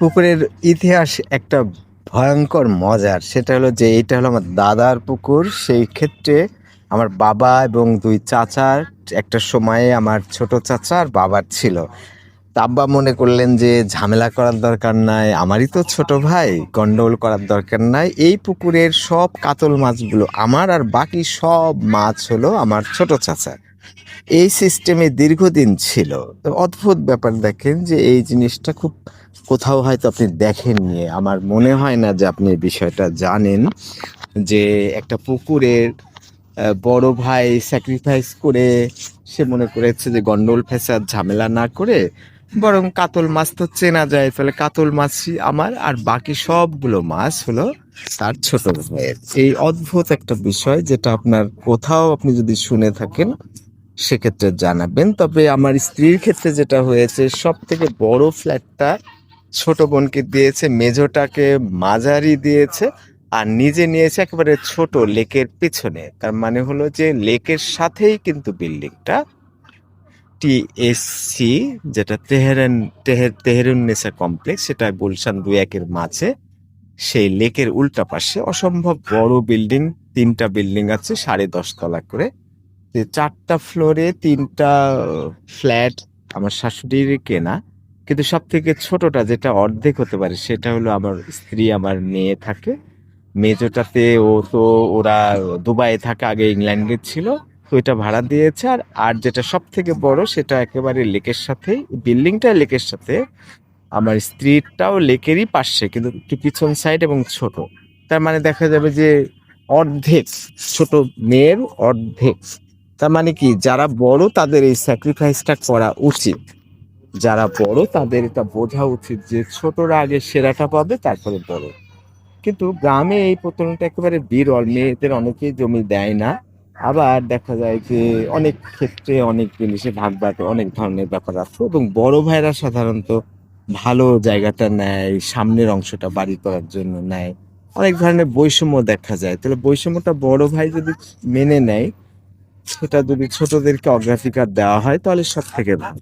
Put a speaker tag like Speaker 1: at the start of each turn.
Speaker 1: পুকুরের ইতিহাস একটা ভয়ঙ্কর মজার। সেটা হলো যে এটা হলো আমার দাদার পুকুর। সেই ক্ষেত্রে আমার বাবা এবং ২ চাচার একটা সময়ে আমার ছোট চাচা আর বাবার ছিল। তা আব্বা মনে করলেন যে ঝামেলা করার দরকার নাই। আমারই তো ছোট ভাই, গন্ডগোল করার দরকার নাই। এই পুকুরের সব কাতল মাছগুলো আমার আর বাকি সব মাছ হলো আমার ছোট চাচার। এই সিস্টেমে দীর্ঘদিন ছিল। তো অদ্ভুত ব্যাপার দেখেন যে এই জিনিসটা খুব কোথাও হয়তো আপনি দেখেননি। আমার মনে হয় না যে আপনি এই বিষয়টা জানেন যে একটা পুকুরের বড় ভাই স্যাক্রিফাইস করে সে মনে করেছে যে গন্ডগোল ফ্যাসাদ ঝামেলা না করে বরং কাতল মাছ তো চেনা যায়, ফলে কাতল মাছই আমার আর বাকি সবগুলো মাছ হলো তার ছোট ভাইয়ের। এই অদ্ভুত একটা বিষয় যেটা আপনার কোথাও আপনি যদি শুনে থাকেন সেক্ষেত্রে জানাবেন। তবে আমার স্ত্রীর ক্ষেত্রে যেটা হয়েছে, সব থেকে বড় ফ্ল্যাটটা ছোট বোনকে দিয়েছে, মেজোটাকে মাঝারি দিয়েছে, আর নিজে নিয়েছে একেবারে ছোট লেকের পিছনে। তার মানে হলো যে লেকের সাথেই কিন্তু বিল্ডিংটা টিএসসি, যেটা তেহেরুন্নেসা কমপ্লেক্স, সেটা গুলশান ২-১-এর মাঝে সেই লেকের উল্টা পাশে অসম্ভব বড় বিল্ডিং। ৩টা বিল্ডিং আছে ১০.৫ তলা করে। ৪টা ফ্লোরে ৩টা ফ্ল্যাট আমার শাশুড়ির কেনা। কিন্তু সব থেকে ছোটটা যেটা অর্ধেক হতে পারে সেটা হলো আমার স্ত্রী, আমার মেয়ে থাকে। মেজোটাতে ওরা দুবাইয়ে থাকে, আগে ইংল্যান্ডে ছিল, তো এটা ভাড়া দিয়েছে। আর যেটা সব থেকে বড় সেটা একেবারে লেকের সাথেই, বিল্ডিংটা লেকের সাথে। আমার স্ত্রীরটাও লেকেরই পাশে, কিন্তু একটু পিছন সাইড এবং ছোট। তার মানে দেখা যাবে যে অর্ধেক ছোট মেয়ের অর্ধেক। তার মানে কি, যারা বড় তাদের এই স্যাক্রিফাইসটা করা উচিত। যারা বড় তাদের এটা বোঝা উচিত যে ছোটরা আগে সেরাটা পাবে, তারপরে বড়। কিন্তু গ্রামে এই প্রচলনটা একেবারে বিরল। মেয়েদের অনেকেই জমি দেয় না। আবার দেখা যায় যে অনেক ক্ষেত্রে অনেক জিনিসে ভাগ অনেক ধরনের ব্যাপার আছে, এবং বড় ভাইরা সাধারণত ভালো জায়গাটা নেয়, সামনের অংশটা বাড়ি করার জন্য নেয়। অনেক ধরনের বৈষম্য দেখা যায়। তাহলে বৈষম্যটা বড় ভাই যদি মেনে নেয়, সেটা যদি ছোটদেরকে অগ্রাধিকার দেওয়া হয়, তাহলে সব থেকে ভালো।